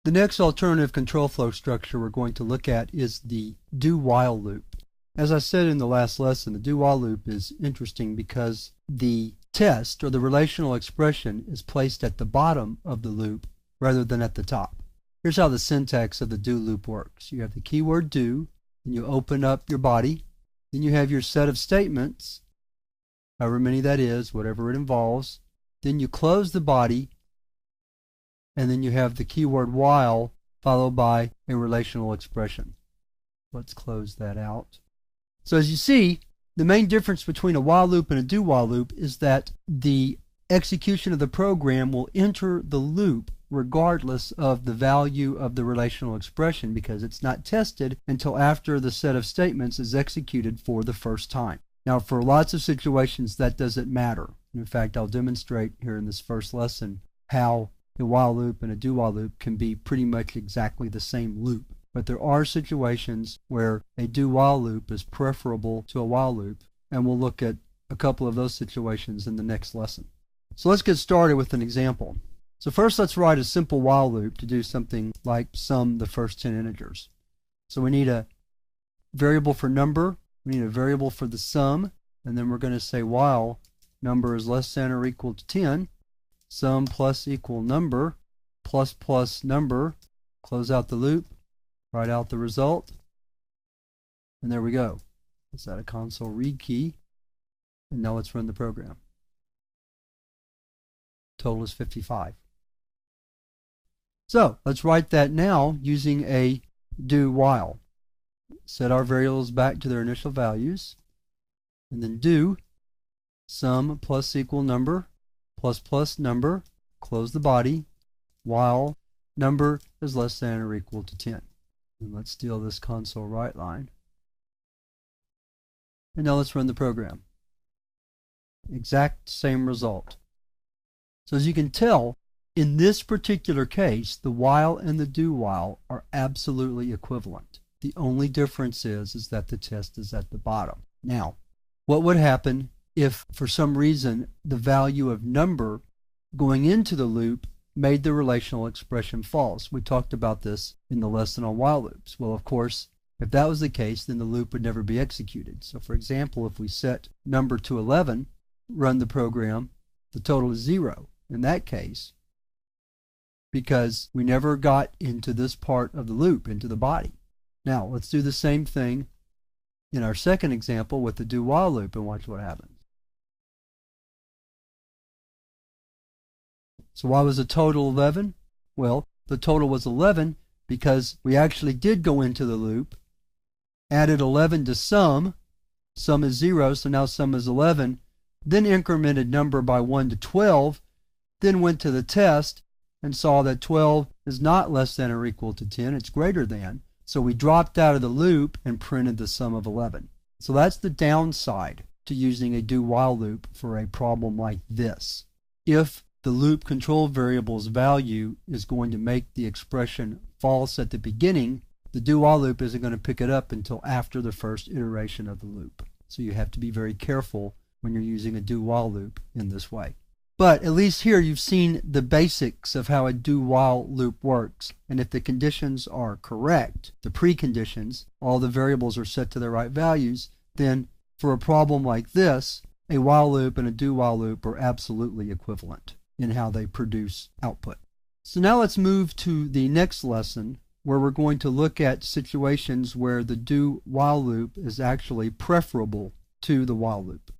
The next alternative control flow structure we're going to look at is the do-while loop. As I said in the last lesson, the do-while loop is interesting because the test or the relational expression is placed at the bottom of the loop rather than at the top. Here's how the syntax of the do loop works. You have the keyword do, and you open up your body, then you have your set of statements, however many that is, whatever it involves, then you close the body, and then you have the keyword while followed by a relational expression. Let's close that out. So as you see, the main difference between a while loop and a do-while loop is that the execution of the program will enter the loop regardless of the value of the relational expression because it's not tested until after the set of statements is executed for the first time. Now, for lots of situations, that doesn't matter. In fact, I'll demonstrate here in this first lesson how a while loop and a do-while loop can be pretty much exactly the same loop. But there are situations where a do-while loop is preferable to a while loop, and we'll look at a couple of those situations in the next lesson. So let's get started with an example. So first let's write a simple while loop to do something like sum the first 10 integers. So we need a variable for number, we need a variable for the sum, and then we're going to say while number is less than or equal to 10, sum plus equal number plus plus number, close out the loop, write out the result, and there we go. Let's add a console read key, and now let's run the program. Total is 55. So let's write that now using a do while. Set our variables back to their initial values, and then do sum plus equal number plus plus number, close the body, while number is less than or equal to 10. And let's steal this console write line. And now let's run the program. Exact same result. So as you can tell, in this particular case, the while and the do while are absolutely equivalent. The only difference is that the test is at the bottom. Now, what would happen if for some reason the value of number going into the loop made the relational expression false? We talked about this in the lesson on while loops. Well, of course, if that was the case, then the loop would never be executed. So for example, if we set number to 11, run the program, the total is 0 in that case, because we never got into this part of the loop, into the body. Now, let's do the same thing in our second example with the do while loop and watch what happens. So why was the total 11? Well, the total was 11 because we actually did go into the loop, added 11 to sum is 0, so now sum is 11, then incremented number by 1 to 12, then went to the test and saw that 12 is not less than or equal to 10, it's greater than. So we dropped out of the loop and printed the sum of 11. So that's the downside to using a do-while loop for a problem like this. If the loop control variable's value is going to make the expression false at the beginning, the do-while loop isn't going to pick it up until after the first iteration of the loop. So you have to be very careful when you're using a do-while loop in this way. But at least here you've seen the basics of how a do-while loop works. And if the conditions are correct, the preconditions, all the variables are set to the right values, then for a problem like this, a while loop and a do-while loop are absolutely equivalent in how they produce output. So now let's move to the next lesson where we're going to look at situations where the do-while loop is actually preferable to the while loop.